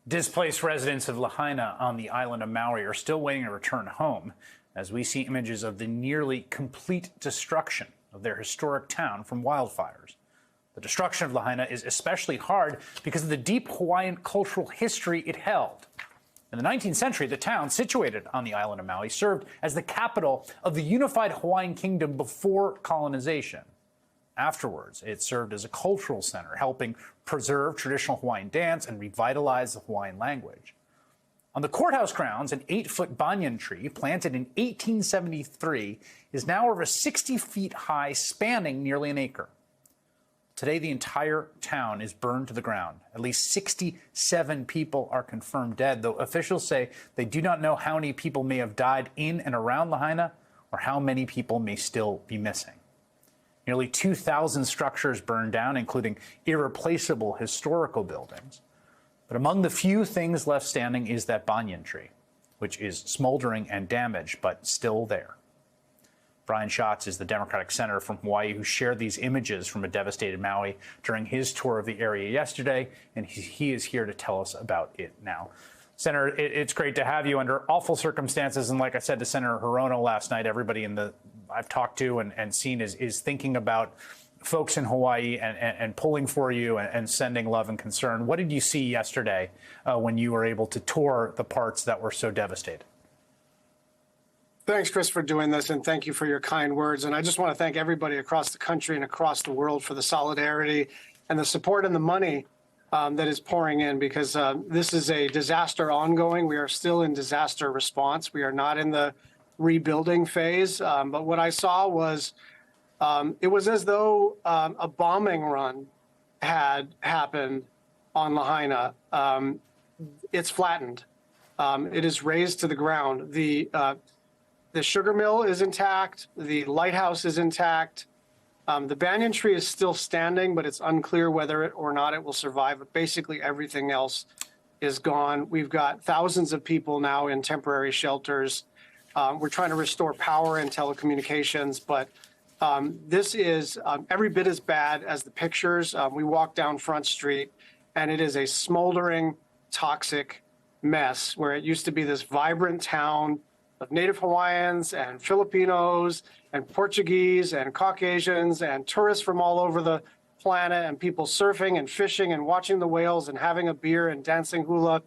Displaced residents of Lahaina on the island of Maui are still waiting to return home as we see images of the nearly complete destruction of their historic town from wildfires. The destruction of Lahaina is especially hard because of the deep Hawaiian cultural history it held. In the 19th century, the town, situated on the island of Maui, served as the capital of the unified Hawaiian kingdom before colonization. Afterwards, it served as a cultural center, helping preserve traditional Hawaiian dance and revitalize the Hawaiian language. On the courthouse grounds, an 8-foot banyan tree planted in 1873 is now over 60 feet high, spanning nearly an acre. Today, the entire town is burned to the ground. At least 67 people are confirmed dead, though officials say they do not know how many people may have died in and around Lahaina or how many people may still be missing. Nearly 2,000 structures burned down, including irreplaceable historical buildings. But among the few things left standing is that banyan tree, which is smoldering and damaged, but still there. Brian Schatz is the Democratic senator from Hawaii who shared these images from a devastated Maui during his tour of the area yesterday, and he is here to tell us about it now. Senator, it's great to have you under awful circumstances. And like I said to Senator Hirono last night, everybody I've talked to and seen is thinking about folks in Hawaii and pulling for you and sending love and concern. What did you see yesterday when you were able to tour the parts that were so devastated? Thanks, Chris, for doing this, and thank you for your kind words. And I just want to thank everybody across the country and across the world for the solidarity and the support and the money that is pouring in, because this is a disaster ongoing. We are still in disaster response. We are not in the rebuilding phase. But what I saw was it was as though a bombing run had happened on Lahaina. It's flattened. It is razed to the ground. The sugar mill is intact. The lighthouse is intact. The banyan tree is still standing, but it's unclear whether it or not it will survive. But basically everything else is gone. We've got thousands of people now in temporary shelters. We're trying to restore power and telecommunications, but this is every bit as bad as the pictures. We walked down Front Street, and it is a smoldering, toxic mess where it used to be this vibrant town of Native Hawaiians and Filipinos and Portuguese and Caucasians and tourists from all over the planet, and people surfing and fishing and watching the whales and having a beer and dancing hula.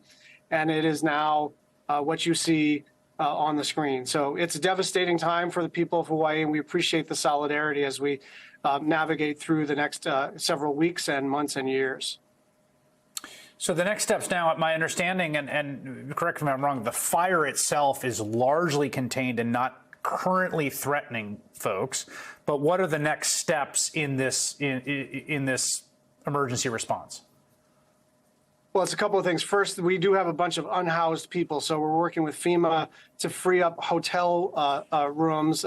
And it is now what you see on the screen. So it's a devastating time for the people of Hawaii, and we appreciate the solidarity as we navigate through the next several weeks and months and years. So the next steps now, my understanding, and correct me if I'm wrong, the fire itself is largely contained and not currently threatening folks. But what are the next steps in this emergency response? Well, it's a couple of things. First, we do have a bunch of unhoused people, so we're working with FEMA to free up hotel rooms.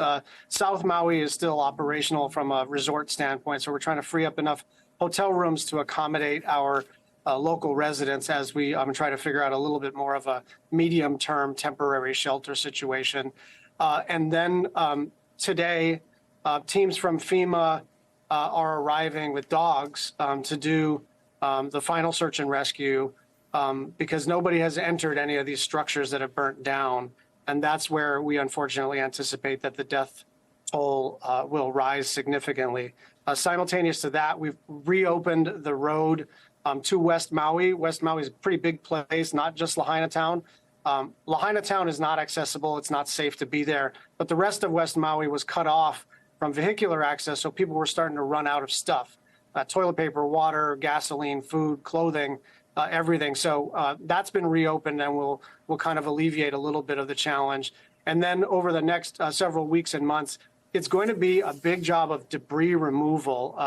South Maui is still operational from a resort standpoint, so we're trying to free up enough hotel rooms to accommodate our local residents as we try to figure out a little bit more of a medium-term temporary shelter situation. And then today, teams from FEMA are arriving with dogs to do the final search and rescue because nobody has entered any of these structures that have burnt down. And that's where we unfortunately anticipate that the death toll will rise significantly. Simultaneous to that, we've reopened the road to West Maui. West Maui is a pretty big place, not just Lahaina Town. Lahaina Town is not accessible. It's not safe to be there. But the rest of West Maui was cut off from vehicular access, so people were starting to run out of stuff. Toilet paper, water, gasoline, food, clothing, everything. So that's been reopened, and will kind of alleviate a little bit of the challenge. And then over the next several weeks and months, it's going to be a big job of debris removal.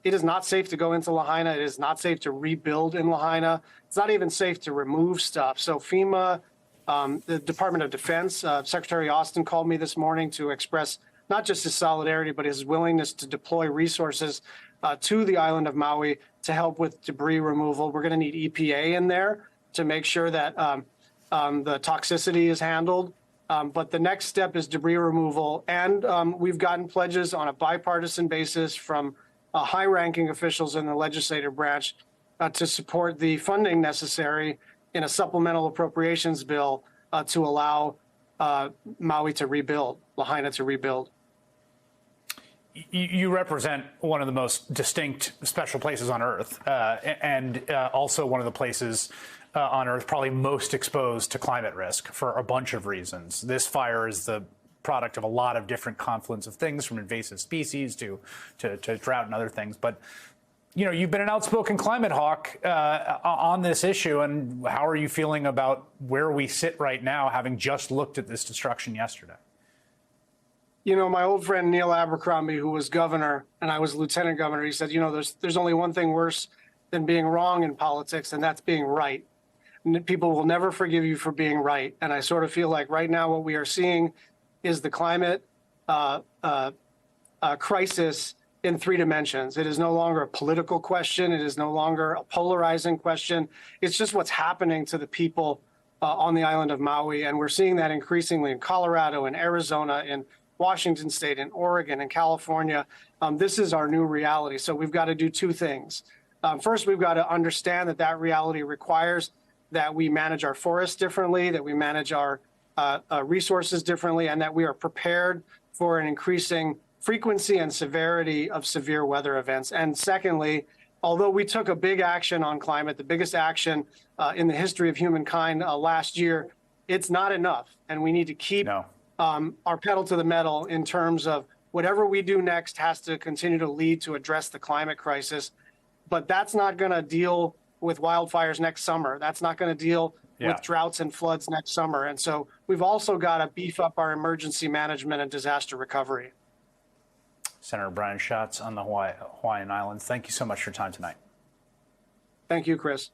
It is not safe to go into Lahaina. It is not safe to rebuild in Lahaina. It's not even safe to remove stuff. So FEMA, the Department of Defense, Secretary Austin called me this morning to express not just his solidarity, but his willingness to deploy resources to the island of Maui to help with debris removal. We're going to need EPA in there to make sure that the toxicity is handled. But the next step is debris removal. And we've gotten pledges on a bipartisan basis from high-ranking officials in the legislative branch to support the funding necessary in a supplemental appropriations bill to allow Maui to rebuild, Lahaina to rebuild. You represent one of the most distinct special places on Earth, and also one of the places on Earth probably most exposed to climate risk for a bunch of reasons. This fire is the product of a lot of different confluence of things, from invasive species to drought and other things. But you've been an outspoken climate hawk on this issue, and how are you feeling about where we sit right now, having just looked at this destruction yesterday? My old friend Neil Abercrombie, who was governor and I was lieutenant governor, he said, there's only one thing worse than being wrong in politics, and that's being right. And people will never forgive you for being right. And I sort of feel like right now what we are seeing is the climate crisis in three dimensions. It is no longer a political question. It is no longer a polarizing question. It's just what's happening to the people on the island of Maui. And we're seeing that increasingly in Colorado and Arizona and Washington State and Oregon and California. This is our new reality. So we've got to do two things. First, we've got to understand that reality requires that we manage our forests differently, that we manage our resources differently, and that we are prepared for an increasing frequency and severity of severe weather events. And secondly, although we took a big action on climate, the biggest action in the history of humankind last year, it's not enough. And we need to keep our pedal to the metal in terms of whatever we do next has to continue to lead to address the climate crisis. But that's not going to deal with wildfires next summer. That's not going to deal with droughts and floods next summer. And so we've also got to beef up our emergency management and disaster recovery. Senator Brian Schatz on the Hawaiian Islands, thank you so much for your time tonight. Thank you, Chris.